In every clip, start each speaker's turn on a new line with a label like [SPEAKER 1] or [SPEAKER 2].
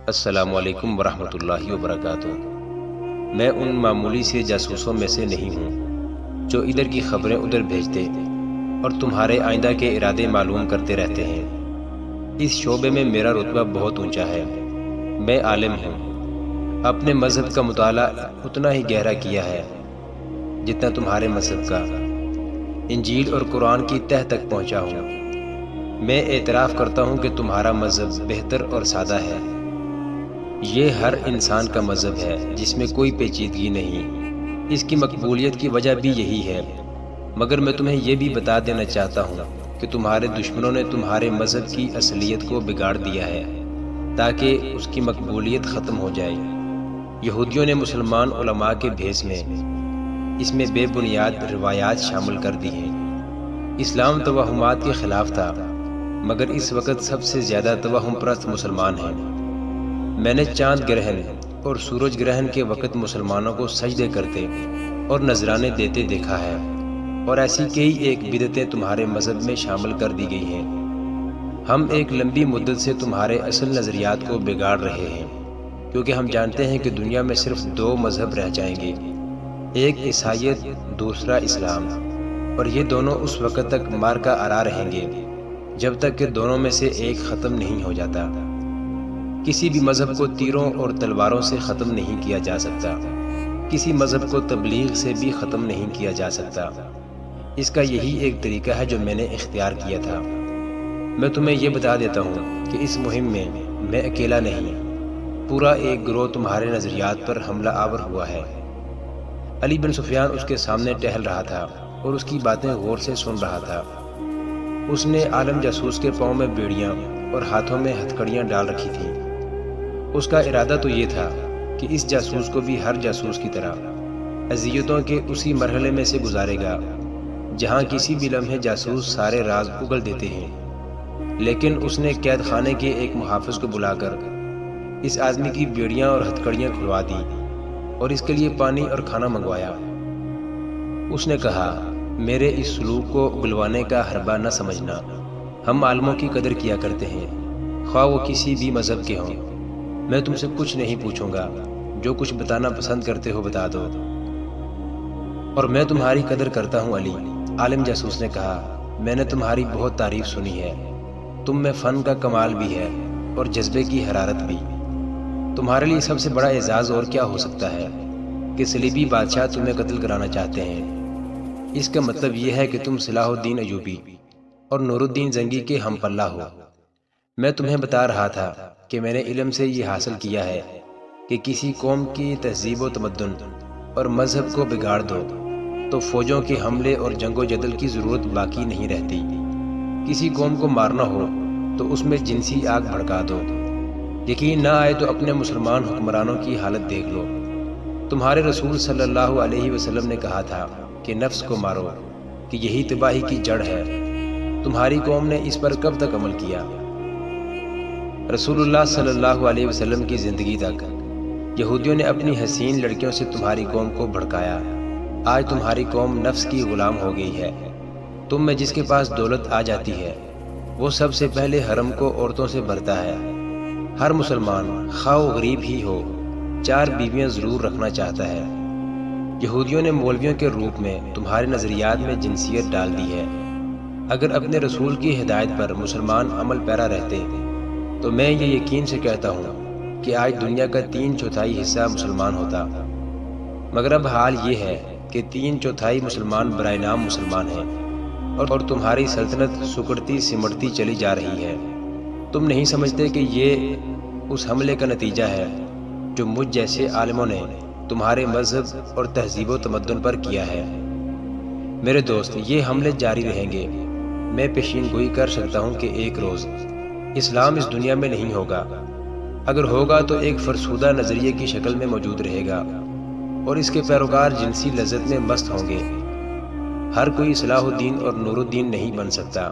[SPEAKER 1] السلام علیکم ورحمۃ اللہ وبرکاتہ۔ میں ان معمولی سے جاسوسوں میں سے نہیں ہوں جو ادھر کی خبریں ادھر بھیجتے اور تمہارے آئندہ کے ارادے معلوم کرتے رہتے ہیں۔ اس شعبے میں میرا رتبہ بہت اونچا ہے۔ میں عالم ہوں، اپنے مذہب کا مطالعہ اتنا ہی گہرا کیا ہے جتنا تمہارے مذہب کا۔ انجیل اور قرآن کی تہہ تک پہنچا ہوں۔ میں اعتراف کرتا ہوں کہ تمہارا مذہب بہتر اور سادہ ہے۔ یہ ہر انسان کا مذہب ہے جس میں کوئی پیچیدگی نہیں۔ اس کی مقبولیت کی وجہ بھی یہی ہے، مگر میں تمہیں یہ بھی بتا دینا چاہتا ہوں کہ تمہارے دشمنوں نے تمہارے مذہب کی اصلیت کو بگاڑ دیا ہے تاکہ اس کی مقبولیت ختم ہو جائے۔ یہودیوں نے مسلمان علماء کے بھیس میں اس میں بے بنیاد روایات شامل کر دی ہیں۔ اسلام توہمات کے خلاف تھا، مگر اس وقت سب سے زیادہ توہم پرست مسلمان ہیں۔ میں نے چاند گرہن اور سورج گرہن کے وقت مسلمانوں کو سجدے کرتے اور نذرانے دیتے دیکھا ہے، اور ایسی کئی ایک بدعتیں تمہارے مذہب میں شامل کر دی گئی ہیں۔ ہم ایک لمبی مدت سے تمہارے اصل نظریات کو بگاڑ رہے ہیں، کیونکہ ہم جانتے ہیں کہ دنیا میں صرف دو مذہب رہ جائیں گے، ایک عیسائیت، دوسرا اسلام، اور یہ دونوں اس وقت تک مارکا آرا رہیں گے جب تک کہ دونوں میں سے ایک ختم نہیں ہو جاتا۔ کسی بھی مذہب کو تیروں اور تلواروں سے ختم نہیں کیا جا سکتا، کسی مذہب کو تبلیغ سے بھی ختم نہیں کیا جا سکتا۔ اس کا یہی ایک طریقہ ہے جو میں نے اختیار کیا تھا۔ میں تمہیں یہ بتا دیتا ہوں کہ اس مہم میں اکیلا نہیں، پورا ایک گروہ تمہارے نظریات پر حملہ آور ہوا ہے۔ علی بن سفیان اس کے سامنے ٹہل رہا تھا اور اس کی باتیں غور سے سن رہا تھا۔ اس نے عالم جاسوس کے پاؤں میں بیڑیاں اور ہاتھوں میں ہتھکڑیاں ڈال رکھی تھیں۔ اس کا ارادہ تو یہ تھا کہ اس جاسوس کو بھی ہر جاسوس کی طرح اذیتوں کے اسی مرحلے میں سے گزارے گا جہاں کسی بھی لمحے جاسوس سارے راز اگل دیتے ہیں۔ لیکن اس نے قید خانے کے ایک محافظ کو بلا کر اس آدمی کی بیڑیاں اور ہتھکڑیاں کھلوا دی اور اس کے لیے پانی اور کھانا منگوایا۔ اس نے کہا، میرے اس سلوک کو اگلوانے کا حربہ نہ سمجھنا، ہم عالموں کی قدر کیا کرتے ہیں، خواہ وہ کسی بھی مذہب کے ہوں۔ میں تم سے کچھ نہیں پوچھوں گا، جو کچھ بتانا پسند کرتے ہو بتا دو، اور میں تمہاری قدر کرتا ہوں علی۔ عالم جاسوس نے کہا، میں نے تمہاری بہت تعریف سنی ہے، تم میں فن کا کمال بھی ہے اور جذبے کی حرارت بھی۔ تمہارے لیے سب سے بڑا اعزاز اور کیا ہو سکتا ہے کہ صلیبی بادشاہ تمہیں قتل کرانا چاہتے ہیں۔ اس کا مطلب یہ ہے کہ تم صلاح الدین ایوبی اور نور الدین زنگی کے ہم پلہ ہو۔ میں تمہیں بتا رہا تھا کہ میں نے علم سے یہ حاصل کیا ہے کہ کسی قوم کی تہذیب و تمدن اور مذہب کو بگاڑ دو تو فوجوں کے حملے اور جنگ و جدل کی ضرورت باقی نہیں رہتی۔ کسی قوم کو مارنا ہو تو اس میں جنسی آگ بھڑکا دو۔ یقین نہ آئے تو اپنے مسلمان حکمرانوں کی حالت دیکھ لو۔ تمہارے رسول صلی اللہ علیہ وسلم نے کہا تھا کہ نفس کو مارو، کہ یہی تباہی کی جڑ ہے۔ تمہاری قوم نے اس پر کب تک عمل کیا؟ رسول اللہ صلی اللہ علیہ وسلم کی زندگی تک یہودیوں نے اپنی حسین لڑکیوں سے تمہاری قوم کو بھڑکایا۔ آج تمہاری قوم نفس کی غلام ہو گئی ہے۔ تم میں جس کے پاس دولت آ جاتی ہے وہ سب سے پہلے حرم کو عورتوں سے بھرتا ہے۔ ہر مسلمان خواہ و غریب ہی ہو 4 بیویاں ضرور رکھنا چاہتا ہے۔ یہودیوں نے مولویوں کے روپ میں تمہارے نظریات میں جنسیت ڈال دی ہے۔ اگر اپنے رسول کی ہدایت پر مسلمان عمل پیرا رہتے تو میں یہ یقین سے کہتا ہوں کہ آج دنیا کا 3/4 حصہ مسلمان ہوتا، مگر اب حال یہ ہے کہ 3/4 مسلمان برائے نام مسلمان ہیں، اور تمہاری سلطنت سکڑتی سمٹتی چلی جا رہی ہے۔ تم نہیں سمجھتے کہ یہ اس حملے کا نتیجہ ہے جو مجھ جیسے عالموں نے تمہارے مذہب اور تہذیب و تمدن پر کیا ہے؟ میرے دوست، یہ حملے جاری رہیں گے۔ میں پیشین گوئی کر سکتا ہوں کہ ایک روز اسلام اس دنیا میں نہیں ہوگا۔ اگر ہوگا تو ایک فرسودہ نظریے کی شکل میں موجود رہے گا، اور اس کے پیروکار جنسی لذت میں مست ہوں گے۔ ہر کوئی صلاح الدین اور نور الدین نہیں بن سکتا۔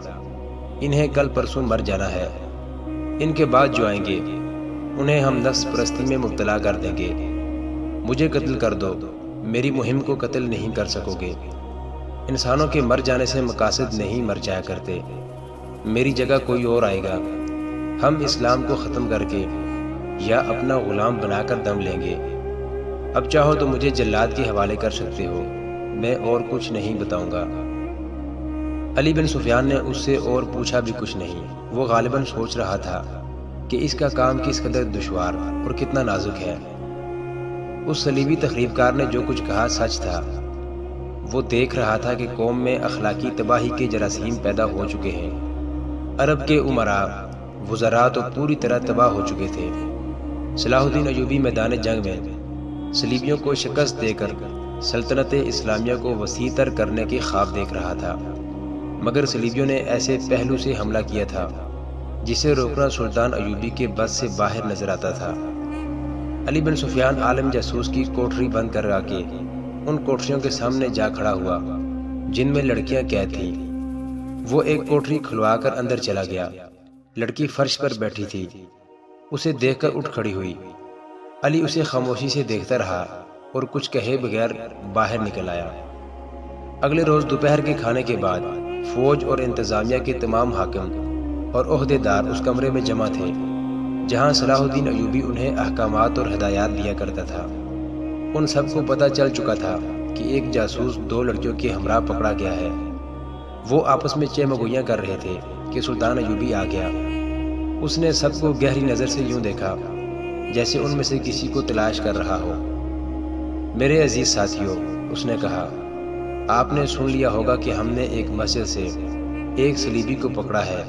[SPEAKER 1] انہیں کل پرسوں مر جانا ہے۔ ان کے بعد جو آئیں گے انہیں ہم نفس پرستی میں مبتلا کر دیں گے۔ مجھے قتل کر دو، میری مہم کو قتل نہیں کر سکو گے۔ انسانوں کے مر جانے سے مقاصد نہیں مر جایا کرتے۔ میری جگہ کوئی اور آئے گا۔ ہم اسلام کو ختم کر کے یا اپنا غلام بنا کر دم لیں گے۔ اب چاہو تو مجھے جلاد کے حوالے کر سکتے ہو، میں اور کچھ نہیں بتاؤں گا۔ علی بن سفیان نے اس سے اور پوچھا بھی کچھ نہیں۔ وہ غالباً سوچ رہا تھا کہ اس کا کام کس قدر دشوار اور کتنا نازک ہے۔ اس صلیبی تخریب کار نے جو کچھ کہا سچ تھا۔ وہ دیکھ رہا تھا کہ قوم میں اخلاقی تباہی کے جراثیم پیدا ہو چکے ہیں۔ عرب کے امراء، وزراء تو پوری طرح تباہ ہو چکے تھے۔ صلاح الدین ایوبی میدان جنگ میں صلیبیوں کو شکست دے کر سلطنت اسلامیہ کو وسیع تر کرنے کے خواب دیکھ رہا تھا، مگر صلیبیوں نے ایسے پہلو سے حملہ کیا تھا جسے روکنا سلطان ایوبی کے بس سے باہر نظر آتا تھا۔ علی بن سفیان عالم جاسوس کی کوٹری بند کرا کے ان کوٹریوں کے سامنے جا کھڑا ہوا جن میں لڑکیاں قید تھیں۔ وہ ایک کوٹری کھلوا کر اندر چلا گیا۔ لڑکی فرش پر بیٹھی تھی، اسے دیکھ کر اٹھ کھڑی ہوئی۔ علی اسے خاموشی سے دیکھتا رہا اور کچھ کہے بغیر باہر نکل آیا۔ اگلے روز دوپہر کے کھانے کے بعد فوج اور انتظامیہ کے تمام حاکم اور عہدے دار اس کمرے میں جمع تھے جہاں صلاح الدین ایوبی انہیں احکامات اور ہدایات دیا کرتا تھا۔ ان سب کو پتہ چل چکا تھا کہ ایک جاسوس 2 لڑکیوں کے ہمراہ پکڑا گیا ہے۔ وہ آپس میں چہمگوئیاں کر رہے تھے کہ سلطان ایوبی آ گیا۔ اس نے سب کو گہری نظر سے یوں دیکھا جیسے ان میں سے کسی کو تلاش کر رہا ہو۔ میرے عزیز ساتھیوں، اس نے کہا، آپ نے سن لیا ہوگا کہ ہم نے ایک مسجد سے ایک صلیبی کو پکڑا ہے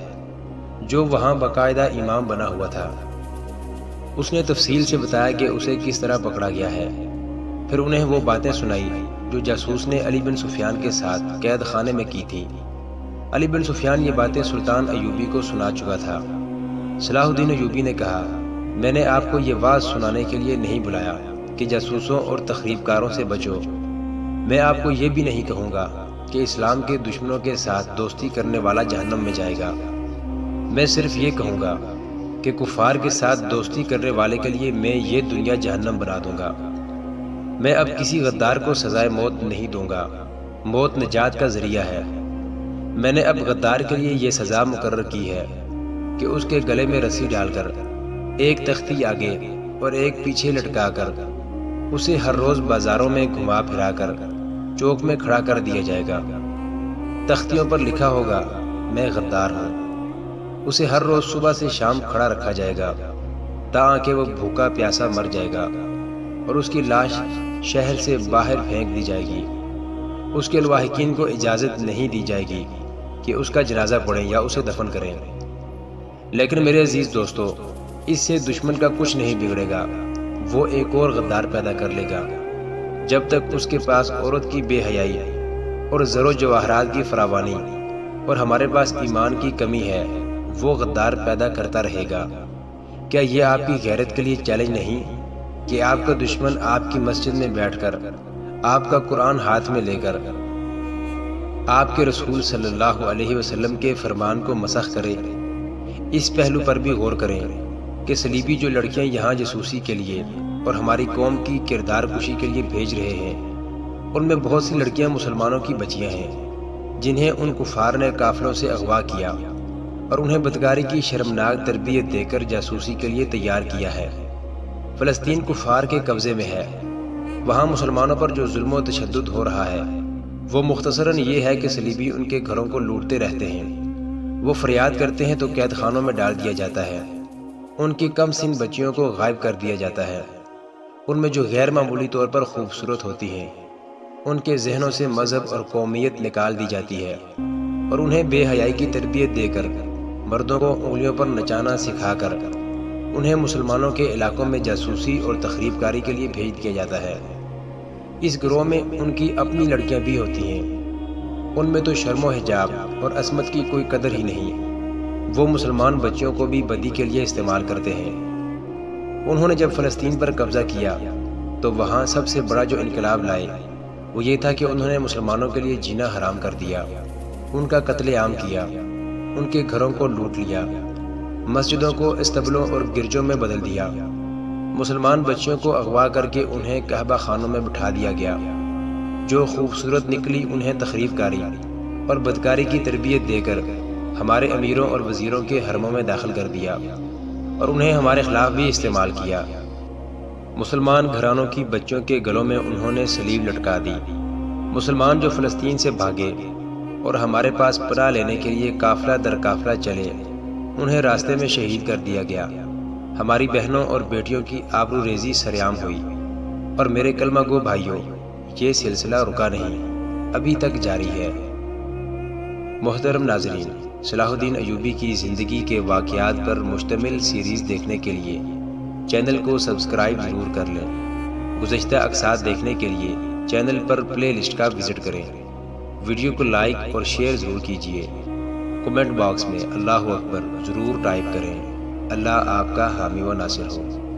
[SPEAKER 1] جو وہاں باقاعدہ امام بنا ہوا تھا۔ اس نے تفصیل سے بتایا کہ اسے کس طرح پکڑا گیا ہے۔ پھر انہیں وہ باتیں سنائی جو جاسوس نے علی بن سفیان کے ساتھ قید خانے میں کی تھی۔ علی بن سفیان یہ باتیں سلطان ایوبی کو سنا چکا تھا۔ صلاح الدین ایوبی نے کہا، میں نے آپ کو یہ واز سنانے کے لیے نہیں بلایا کہ جاسوسوں اور تخریب کاروں سے بچو۔ میں آپ کو یہ بھی نہیں کہوں گا کہ اسلام کے دشمنوں کے ساتھ دوستی کرنے والا جہنم میں جائے گا۔ میں صرف یہ کہوں گا کہ کفار کے ساتھ دوستی کرنے والے کے لیے میں یہ دنیا جہنم بنا دوں گا۔ میں اب کسی غدار کو سزائے موت نہیں دوں گا۔ موت نجات کا ذریعہ ہے۔ میں نے اب غدار کے لیے یہ سزا مقرر کی ہے کہ اس کے گلے میں رسی ڈال کر ایک تختی آگے اور ایک پیچھے لٹکا کر اسے ہر روز بازاروں میں گھما پھرا کر چوک میں کھڑا کر دیا جائے گا۔ تختیوں پر لکھا ہوگا، میں غدار ہوں۔ اسے ہر روز صبح سے شام کھڑا رکھا جائے گا تاکہ وہ بھوکا پیاسا مر جائے گا، اور اس کی لاش شہر سے باہر پھینک دی جائے گی۔ اس کے لواحقین کو اجازت نہیں دی جائے گی کہ اس کا جنازہ پڑھیں یا اسے دفن کریں۔ لیکن میرے عزیز دوستو، اس سے دشمن کا کچھ نہیں بگڑے گا۔ وہ ایک اور غدار پیدا کر لے گا۔ جب تک اس کے پاس عورت کی بے حیائی اور زر و جواہرات کی فراوانی اور ہمارے پاس ایمان کی کمی ہے، وہ غدار پیدا کرتا رہے گا۔ کیا یہ آپ کی غیرت کے لیے چیلنج نہیں کہ آپ کا دشمن آپ کی مسجد میں بیٹھ کر، آپ کا قرآن ہاتھ میں لے کر، آپ کے رسول صلی اللہ علیہ وسلم کے فرمان کو مسخ کرے؟ اس پہلو پر بھی غور کریں کہ صلیبی جو لڑکیاں یہاں جاسوسی کے لیے اور ہماری قوم کی کردار کشی کے لیے بھیج رہے ہیں، ان میں بہت سی لڑکیاں مسلمانوں کی بچیاں ہیں جنہیں ان کفار نے قافلوں سے اغوا کیا اور انہیں بدکاری کی شرمناک تربیت دے کر جاسوسی کے لیے تیار کیا ہے۔ فلسطین کفار کے قبضے میں ہے۔ وہاں مسلمانوں پر جو ظلم و تشدد ہو رہا ہے وہ مختصراً یہ ہے کہ صلیبی ان کے گھروں کو لوٹتے رہتے ہیں۔ وہ فریاد کرتے ہیں تو قید خانوں میں ڈال دیا جاتا ہے۔ ان کی کم سن بچیوں کو غائب کر دیا جاتا ہے۔ ان میں جو غیر معمولی طور پر خوبصورت ہوتی ہیں ان کے ذہنوں سے مذہب اور قومیت نکال دی جاتی ہے، اور انہیں بے حیائی کی تربیت دے کر مردوں کو انگلیوں پر نچانا سکھا کر انہیں مسلمانوں کے علاقوں میں جاسوسی اور تخریب کاری کے لیے بھیج دیا جاتا ہے۔ اس گروہ میں ان کی اپنی لڑکیاں بھی ہوتی ہیں۔ ان میں تو شرم و حجاب اور عصمت کی کوئی قدر ہی نہیں۔ وہ مسلمان بچیوں کو بھی بدی کے لیے استعمال کرتے ہیں۔ انہوں نے جب فلسطین پر قبضہ کیا تو وہاں سب سے بڑا جو انقلاب لائے وہ یہ تھا کہ انہوں نے مسلمانوں کے لیے جینا حرام کر دیا، ان کا قتل عام کیا، ان کے گھروں کو لوٹ لیا، مسجدوں کو استبلوں اور گرجوں میں بدل دیا، مسلمان بچیوں کو اغوا کر کے انہیں کعبہ خانوں میں بٹھا دیا گیا، جو خوبصورت نکلی انہیں تخریب کاری اور بدکاری کی تربیت دے کر ہمارے امیروں اور وزیروں کے حرموں میں داخل کر دیا۔ اور انہیں ہمارے خلاف بھی استعمال کیا۔ مسلمان گھرانوں کی بچوں کے گلوں میں انہوں نے صلیب لٹکا دی۔ مسلمان جو فلسطین سے بھاگے اور ہمارے پاس پناہ لینے کے لیے قافلہ در قافلہ چلے، انہیں راستے میں شہید کر دیا گیا۔ ہماری بہنوں اور بیٹیوں کی آبرو ریزی سرعام ہوئی۔ اور میرے کلمہ گو بھائیوں، یہ سلسلہ رکا نہیں، ابھی تک جاری ہے۔ محترم ناظرین، صلاح الدین ایوبی کی زندگی کے واقعات پر مشتمل سیریز دیکھنے کے لیے چینل کو سبسکرائب ضرور کر لیں۔ گزشتہ اقساط دیکھنے کے لیے چینل پر پلے لسٹ کا وزٹ کریں۔ ویڈیو کو لائک اور شیئر ضرور کیجیے۔ کمنٹ باکس میں اللہ اکبر ضرور ٹائپ کریں۔ اللہ آپ کا حامی و ناصر ہو۔